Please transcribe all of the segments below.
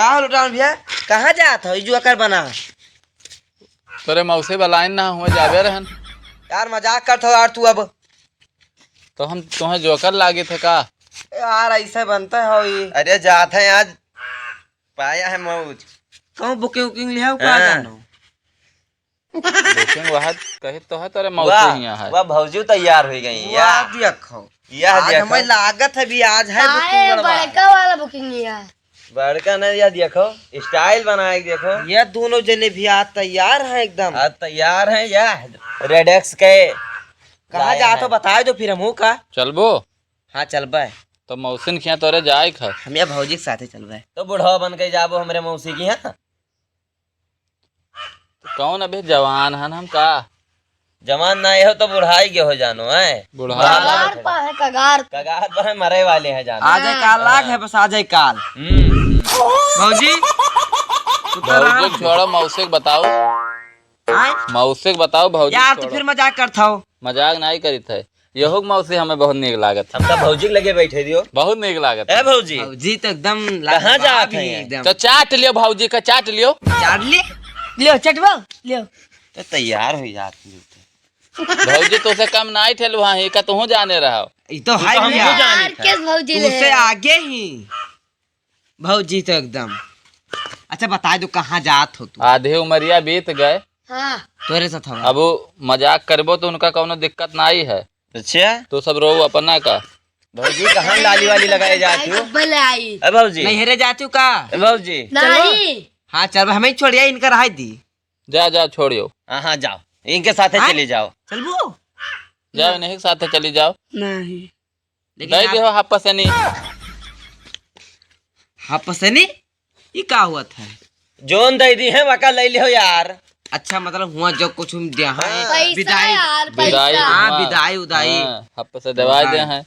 का लुटान भैया कहाँ जात हो जुआ कर बना तोरे मौसे बलाइन ना हुआ जाबे रहन यार मजाक करत हो यार तू अब तो हम तुम्हें जोकर लागे थे का यार ऐसे बनता है ये अरे जात है आज पाया है मौज कहूँ बुकिंग वुकिंग लिया का हाँ। जानो बुकिंग वहाँ कहे तो है तेरे मौसे ही यहाँ है वाह भौजी तैयार हो गई वाह देखो यह आज हमें लागत है भी आज है आए बुकिंग बड़का वाला बुकिंग लिया है। बड़का नहीं यह देखो स्टाइल बनाए देखो ये दोनों जने भी आज तैयार हैं एकदम आज तैयार है यह रेडेक्स के कहाँ लाया जात हो है। बताए दो फिर हम का चलबो हाँ चल बाय तो मौसिन खिया तोरे जाए खा हम ये भौजी के साथे चल बाय तो बुढ़वा बन के जाबो हमारे मौसी की यहाँ कौन अभी जवान हन हम का जवान नहीं हो तो बुढ़ाई के हो जानो है बुढ़ा कगार पर है कगार पर। कगार पर है मरे वाले हैं जानो आज काल लाख है बस आज काल भौजी तू तो रहा भौजी छोड़ो मौसे के बताओ आए? मौसे के बताओ भौजी यार तू छोड़ो। फिर मजाक करता हो मजाक नहीं करी थे यहो मौसी हमें बहुत नीक लागत है हम तो भौजी के लगे बैठे दियो बहुत नीक लागत ए भौजी भौजी तो एकदम कहाँ जात हैं? एकदम तो चाट लियो भौजी का चाट लियो चाट ले लियो चटवा लियो तो तैयार हो जाती भौजी तो से कम नहीं ठेल वहाँ ही का तू जाने रहा ये तो है हम भैया क्यों जाने यार था? किस भौजी तू ले से आगे ही भौजी तो एकदम अच्छा बता दो कहाँ जात हो तू आधे उमरिया बीत गए हाँ तोरे साथ हो अब वो मजाक करबो तो उनका कोनो दिक्कत नहीं है अच्छा तो सब रो अपना का भौजी कहाँ लाली वाली लगाए जाती हो बल आई ए भौजी नहीं हेरे जाती हूँ का ए भौजी नहीं हाँ चल भाई हमें छोड़िया इनका रहा दी जा जा छोड़ियो हाँ हाँ जाओ इनके साथ हाँ? चले जाओ चल वो जाओ इन्हीं के साथ चली जाओ नहीं लेकिन दे दियो हाथ पसनी हाँ पसंद ये का हुआ था जोन दे दी है वका ले लियो यार अच्छा मतलब हुआ जो कुछ हम दिया है पैसा विदाई यार विदाई पैसा हाँ हाँ। विदाई उदाई हाथ से दवाई दे हैं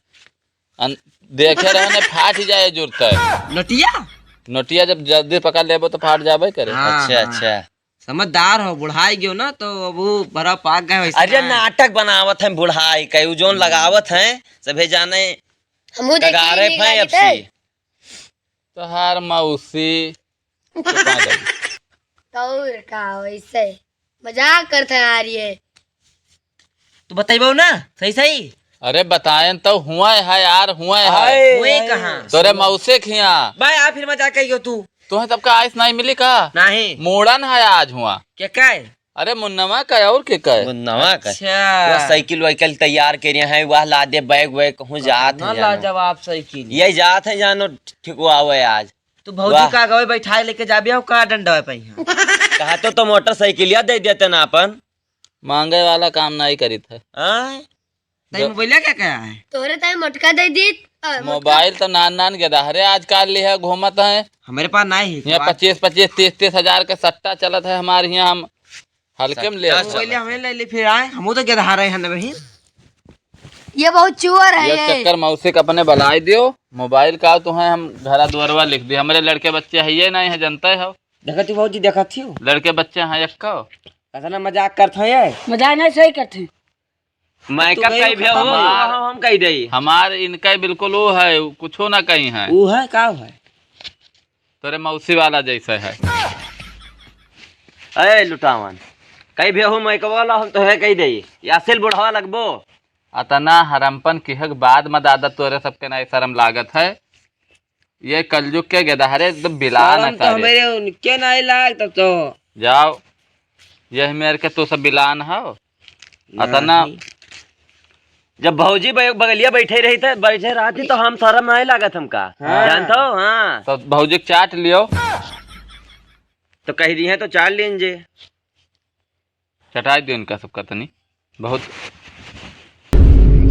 देखे रहने फाट ही जाए जरूरत है नटिया नोटिया जब जल्दी पकड़ लेबो तो फाट जाबे करे हाँ, अच्छा हाँ। अच्छा समझदार हो बुढ़ाई गयो ना तो वो बड़ा पाक गए वैसे अरे नाटक बनावत है बुढ़ाई कई जोन लगावत है सभे जाने हमू देखी कगारे नहीं फै लगी अब थे। तो हार मौसी तो कहाँ जाबे? और का वैसे मजाक करते हैं यार ये तू बताइबो ना सही सही अरे बताएं तो हुआ है यार हुआ है हाय, हुए हाय। कहाँ तोरे मौसे खिया भाई आ फिर मजाक कहियो तू तुम्हें सबका आइस नहीं मिली का नहीं मोड़न है आज हुआ क्या काय अरे मुन्नमा का और के का वो नवा का वो अच्छा साइकिल वाइकिल तैयार करे हैं वह ला दे बैग वैग कहूँ जात ना है ला जानो। जवाब सही की यही जात है जानो ठीक हुआ हुआ है आज तू भौजी वाह। का गवे बैठाए लेके जाबे हो का डंडा पे कहा तो मोटरसाइकिलिया दे देते ना अपन मांगे वाला काम नहीं करी थे आय? तई मोबाइल क्या क्या है तोरे ताई मटका दे दी मोबाइल तो नान नान गदाहरे आजकल लिया घूमत है हमारे पास नहीं है यहाँ 25-25 30-30 हजार का सट्टा चलत है हमारे यहाँ हम हल्के में ले सट्टा आते हैं। मोबाइल हमें ले ले फिर आए हम तो गधा रहे हैं ना बहन ये बहुत चुअर है ये ये चक्कर मौसी का अपने बलाई दियो मोबाइल का तो है हम घरा दुआरवा लिख दिए हमारे लड़के बच्चे है ये नहीं है जनता है हो देखा तू भौजी देखा थी लड़के बच्चे हैं यक्का कैसा मजाक करता है मजाक नहीं सही करते मैं तू का गई कही भी खत्म हो हो। हम कही दई हमारे इनका बिल्कुल वो है कुछो ना कहीं है वो है का है तोरे मौसी वाला जैसा है अरे लुटावन कही भी हो मैं कवाला हम तो है कही दई या सिल बुढ़वा लगबो अतना हरमपन किहक बाद मत आदत तोरे सबके नहीं शर्म लागत है ये कलयुग के गदाहरे एकदम बिला न शर्म तो करे हमारे उनके नहीं लाग तब तो जाओ यह मेरे के तो सब बिलान हो अतना नहीं। जब भौजी बगलिया बैठे रही थे बैठे रहती तो हम शर्म नहीं लागत हमका हाँ। जानते हो हाँ तो भौजी के चाट लियो तो कही दी है तो चाल लीजिए चटाई दियो इनका सबका तनी बहुत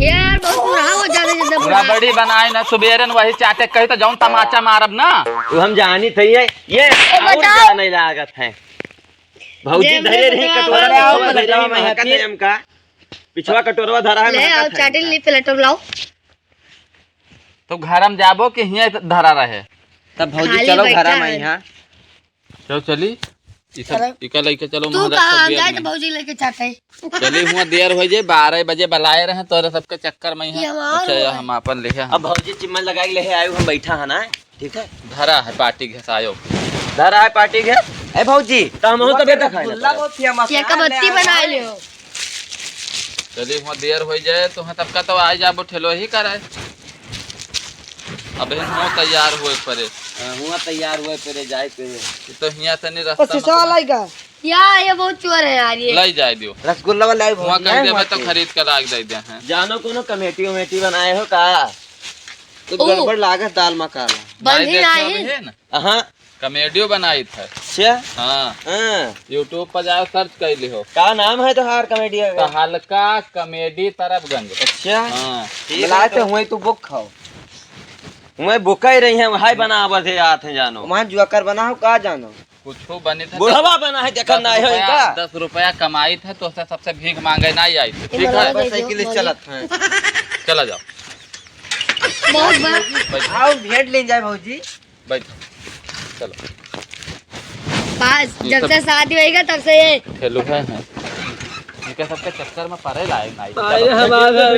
यार बहुत बुरा हो जाने जैसे बुरा रबड़ी बनाए ना सुबेरे न वही चाटे कही तो जाऊं तमाचा मारब ना वो हम जानी थी ये और बताओ। क्या नहीं लागत है भौजी दे धरे रही बताओ। कटोरा बताओ, पिछवा धरे बताओ, रही महकत है फिर। हमका पिछवा कटोरवा धरा है ले आओ महकत है चाटी हमका। ली प्लेटो लाओ तो घर में जाबो कि हिया धरा रहे तब भौजी खाली चलो बैठा घर में है। यहाँ चलो चली इका लेके चलो तू महाराज कहाँ सब जाए दियर तो में। भौजी लेके चाटे चली हुआ देर हो जाए 12 बजे बुलाए रहे तोरे सबके चक्कर में ये यहाँ हमार अच्छा हुआ या है। हम अपन ले अब भौजी चिम्मन लगा के ले आयो हम बैठा है ना ठीक है धरा है पार्टी घसायो धर आए पार्टी के ए भौजी तो हम तो बेटा खाए रसगुल्ला बहुत फेमस ये कबत्ती बना लियो। चलिए वहाँ देर हो जाए तो हाँ तब का तो आ जाबो ठेलो ही कराए। अब हम तैयार हुए परे हुआ तैयार हुए पेरे जाए पे ये तो हिया से नहीं रास्ता यार ये बहुत चोर है यार ये। ले जाए दियो रसगुल्ला वाला वहाँ कहीं देवे तो खरीद कर आग दे दे हैं। जानो कोनो कमेटी उमेटी बनाए हो का कुछ गड़बड़ लागत दाल मसाला बंद ही देखो नहीं अभी है ना हाँ कॉमेडियो बनाई था। अच्छा हाँ हाँ यूट्यूब पर जाओ सर्च कर लिहो का नाम है तोहार कमेटी तो का? हल्का कॉमेडी तरफगंज। अच्छा हाँ बुलाए तो हुए तू बुक खाओ मैं बुका ही रही है हाय बनावत है आते हैं जानो वहाँ जुआकर बना हो कहा जानो कुछ बनी था बुढ़वा बना है देखन ना है का 10 रुपया कमाई थे तो उससे सबसे भीख मांगे नहीं आई थी। ठीक बड़ा है भाई। साइकिल चलत है चला जाओ बहुत बड़ा। बैठ आओ भेंट ले जाए भौजी बैठ चलो बस जब से शादी होएगा तब से ये खेलू है इनके सबके चक्कर में परे लाए नहीं। हमारा